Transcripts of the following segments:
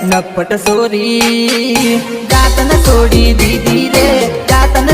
નપટ sorry જાતન છોડી દીધી રે જાતન।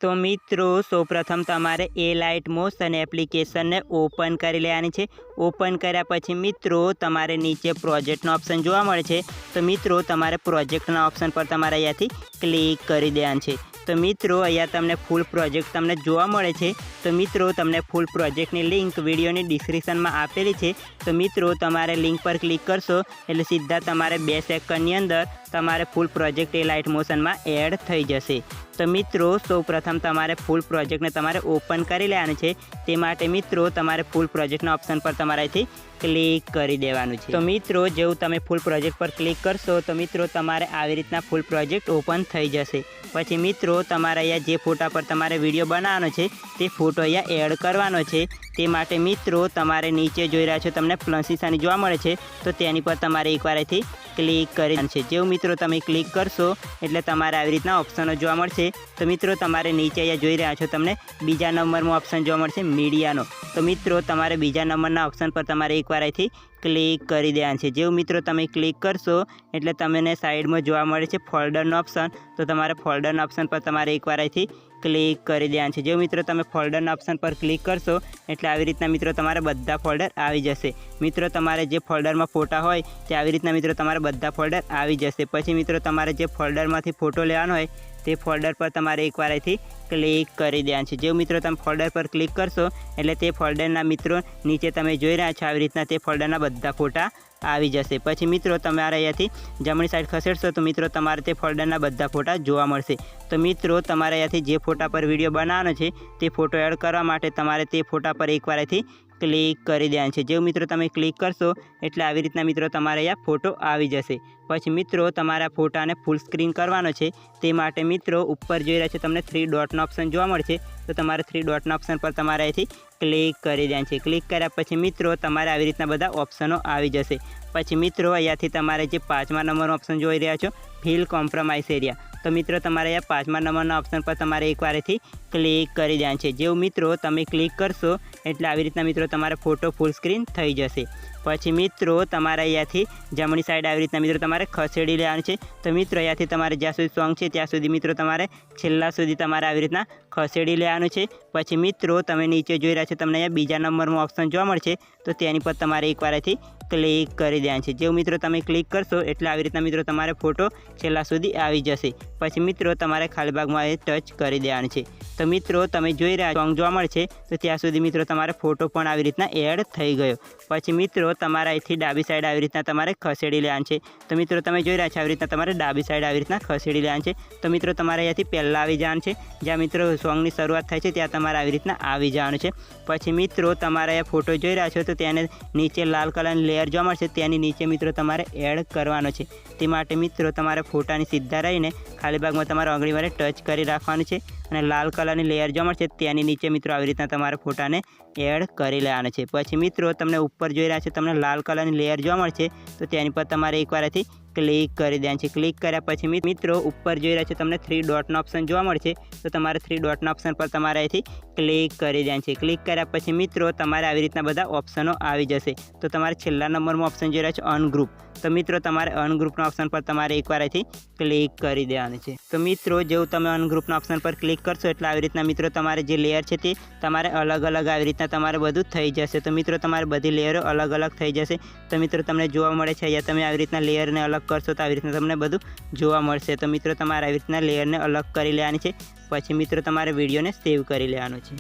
તો મિત્રો સૌપ્રથમ તમારે એ લાઇટ મોશન એપ્લિકેશનને ઓપન કરી લેવાની છે। ઓપન કર્યા પછી મિત્રો તમારે નીચે પ્રોજેક્ટનો ઓપ્શન જોવા મળે છે। તો મિત્રો તમારે પ્રોજેક્ટના ઓપ્શન પર તમારે અહીંયાથી ક્લિક કરી દેવાનું છે। તો મિત્રો અહીંયા તમને ફૂલ પ્રોજેક્ટ તમને જોવા મળે છે। તો મિત્રો તમને ફૂલ પ્રોજેક્ટની લિંક વિડીયોની ડિસ્ક્રિપ્શનમાં આપેલી છે। તો મિત્રો તમારે લિંક પર ક્લિક કરશો એટલે સીધા તમારે 2 સેકન્ડની અંદર તમારે ફૂલ પ્રોજેક્ટ એ લાઇટ મોશનમાં એડ થઈ જશે। તો મિત્રો સૌપ્રથમ તમારે ફૂલ પ્રોજેક્ટને તમારે ઓપન કરી લેવાનું છે। તે માટે મિત્રો તમારે ફૂલ પ્રોજેક્ટના ઓપ્શન પર તમારે અહીંથી ક્લિક કરી દેવાનું છે। તો મિત્રો જેવું તમે ફૂલ પ્રોજેક્ટ પર ક્લિક કરશો તો મિત્રો તમારે આવી રીતના ફૂલ પ્રોજેક્ટ ઓપન થઈ જશે। પછી મિત્રો તમારે અહીંયા જે ફોટા પર તમારે વિડીયો બનાવવાનો છે તે ફોટો અહીંયા એડ કરવાનો છે। તે માટે મિત્રો તમારે નીચે જોઈ રહ્યા છો તમને પ્લસ નિશાની જોવા મળે છે તો તેની પર તમારે એકવાર અહીંથી ક્લિક કરી દેવાનું છે। જેવું મિત્રો તમે ક્લિક કરશો એટલે તમારે આવી રીતના ઓપ્શનો જોવા મળશે। તો મિત્રો તમારે નીચે અહીંયા જોઈ રહ્યા છો તમને બીજા નંબરમાં ઓપ્શન જોવા મળશે મીડિયાનો। તો મિત્રો તમારે બીજા નંબરના ઓપ્શન પર તમારે એકવાર અહીંથી ક્લિક કરી દેવાનું છે। જેવું મિત્રો તમે ક્લિક કરશો એટલે તમને સાઈડમાં જોવા મળે છે ફોલ્ડરનો ઓપ્શન। તો તમારે ફોલ્ડરના ઓપ્શન પર તમારે એકવાર અહીંથી ક્લિક કરી દેવાનું છે। જેવું મિત્રો તમે ફોલ્ડરના ઓપ્શન પર ક્લિક કરશો એટલે આવી રીતના મિત્રો તમારે બધા ફોલ્ડર આવી જશે। મિત્રો તમારે જે ફોલ્ડરમાં ફોટા હોય તે આવી રીતના મિત્રો તમારે બધા ફોલ્ડર આવી જશે। પછી મિત્રો તમારે જે ફોલ્ડરમાંથી ફોટો લેવાનો હોય તે ફોલ્ડર પર તમારે એકવાર અહીંથી ક્લિક કરી દેવાનું છે। જેવું મિત્રો તમે ફોલ્ડર પર ક્લિક કરશો એટલે તે ફોલ્ડરના મિત્રો નીચે તમે જોઈ રહ્યા છો આવી રીતના તે ફોલ્ડરના બધા ફોટા આવી જશે। પછી મિત્રો તમારે અહીંયાથી જમણી સાઈડ ખસેડશો તો મિત્રો તમારે તે ફોલ્ડરના બધા ફોટા જોવા મળશે। તો મિત્રો તમારે અહીંયાથી જે ફોટા પર વિડીયો બનાવવાનો છે તે ફોટો એડ કરવા માટે તમારે તે ફોટા પર એકવાર અહીંથી ક્લિક કરી દેવાનું છે। જેવું મિત્રો તમે ક્લિક કરશો એટલે આવી રીતના મિત્રો તમારે અહીંયા ફોટો આવી જશે। પછી મિત્રો તમારા ફોટાને ફૂલ સ્ક્રીન કરવાનો છે તે માટે મિત્રો ઉપર જોઈ રહ્યા છો તમને 3 ડોટનો ઓપ્શન જોવા મળશે। તો તમારે 3 ડોટના ઓપ્શન પર તમારે અહીંથી ક્લિક કરી દેવાનું છે। ક્લિક કર્યા પછી મિત્રો તમારે આવી રીતના બધા ઓપ્શનો આવી જશે। પછી મિત્રો અહીંયાથી તમારે જે 5મા નંબરનો ઓપ્શન જોઈ રહ્યા છો ફિલ કોમ્પ્રોમાઇઝ એરિયા। તો મિત્રો તમારે અહીંયા 5મા નંબરના ઓપ્શન પર તમારે એકવાર અહીંથી ક્લિક કરી દેવાનું છે। જેવું મિત્રો તમે ક્લિક કરશો એટલે આવી રીતના મિત્રો તમારે ફોટો ફૂલ સ્ક્રીન થઈ જશે। પછી મિત્રો તમારે અહીંયાથી જમણી સાઈડ આવી રીતના મિત્રો તમારે ખસેડી લેવાનું છે। તો મિત્રો અહીંયાથી તમારે જ્યાં સુધી સોંગ છે ત્યાં સુધી મિત્રો તમારે છેલ્લા સુધી તમારે આવી રીતના ખસેડી લેવાનું છે। પછી મિત્રો તમે નીચે જોઈ રહ્યા છો તમને અહીંયા બીજા નંબરમાં ઓપ્શન જોવા મળશે તો તેની પર તમારે એકવાર અહીંથી ક્લિક કરી દેવાનું છે। જેવું મિત્રો તમે ક્લિક કરશો એટલે આવી રીતના મિત્રો તમારે ફોટો છેલ્લા સુધી આવી જશે। પછી મિત્રો તમારે ખાલી ભાગમાં ટચ કરી દેવાનું છે। તો મિત્રો તમે જોઈ રહ્યા સોંગ જોવા મળશે તો ત્યાં સુધી મિત્રો તમારે ફોટો પણ આવી રીતના એડ થઈ ગયો। પછી મિત્રો તમારે અહીંથી ડાબી સાઈડ આવી રીતના તમારે ખસેડી લેવાનું છે। તો મિત્રો તમે જોઈ રહ્યા છો આવી રીતના તમારે ડાબી સાઈડ આવી રીતના ખસેડી લેવાનું છે। તો મિત્રો તમારે અહીંયાથી પહેલાં આવી જવાનું છે જ્યાં મિત્રો સોંગની શરૂઆત થાય છે ત્યાં તમારે આવી રીતના આવી જવાનું છે। પછી મિત્રો તમારે અહીંયા ફોટો જોઈ રહ્યા છો તો તેને નીચે લાલ કલરની લેયર જોવા મળશે તેની નીચે મિત્રો તમારે એડ કરવાનો છે। તે માટે મિત્રો તમારે ફોટાની સીધા રહીને ખાલી ભાગમાં તમારે આંગળી વડે ટચ કરી રાખવાનું છે અને લાલ કલરની લેયર જોવા મળશે તેની નીચે મિત્રો આવી રીતના તમારે ફોટાને એડ કરી લેવાનો છે। પછી મિત્રો તમને ઉપર જોઈ રહ્યા છો તમને લાલ કલરની લેયર જોવા મળશે તો તેની પર તમારે એકવાર અહીંથી ક્લિક કરી દેવાનું છે। ક્લિક કર્યા પછી મિત્રો ઉપર જોઈ રહ્યા છો તમને 3 ડોટનો ઓપ્શન જોવા મળશે તો તમારે 3 ડોટના ઓપ્શન પર તમારે અહીંથી ક્લિક કરી દેવાનું છે। ક્લિક કર્યા પછી મિત્રો તમારે આવી રીતના બધા ઓપ્શનો આવી જશે। તો તમારે છેલ્લા નંબરમાં ઓપ્શન જોઈ રહ્યા છો અનગ્રુપ। તો મિત્રો તમારે અનગ્રુપના ઓપ્શન પર તમારે એકવાર અહીંથી ક્લિક કરી દેવાનું છે। તો મિત્રો જેવું તમે અનગ્રુપના ઓપ્શન પર ક્લિક કરશો એટલે આવી રીતના મિત્રો તમારે જે લેયર છે તે તમારે અલગ અલગ આવી રીતના તમારે બધું થઈ જશે। તો મિત્રો તમારે બધી લેયરો અલગ અલગ થઈ જશે। તો મિત્રો તમને જોવા મળે છે અહીંયા તમે આવી રીતના લેયરને અલગ કરશો તો આવી રીતના તમને બધું જોવા મળશે। તો મિત્રો તમારે આવી રીતના લેયરને અલગ કરી લેવાની છે। પછી મિત્રો તમારે વિડીયોને સેવ કરી લેવાનો છે।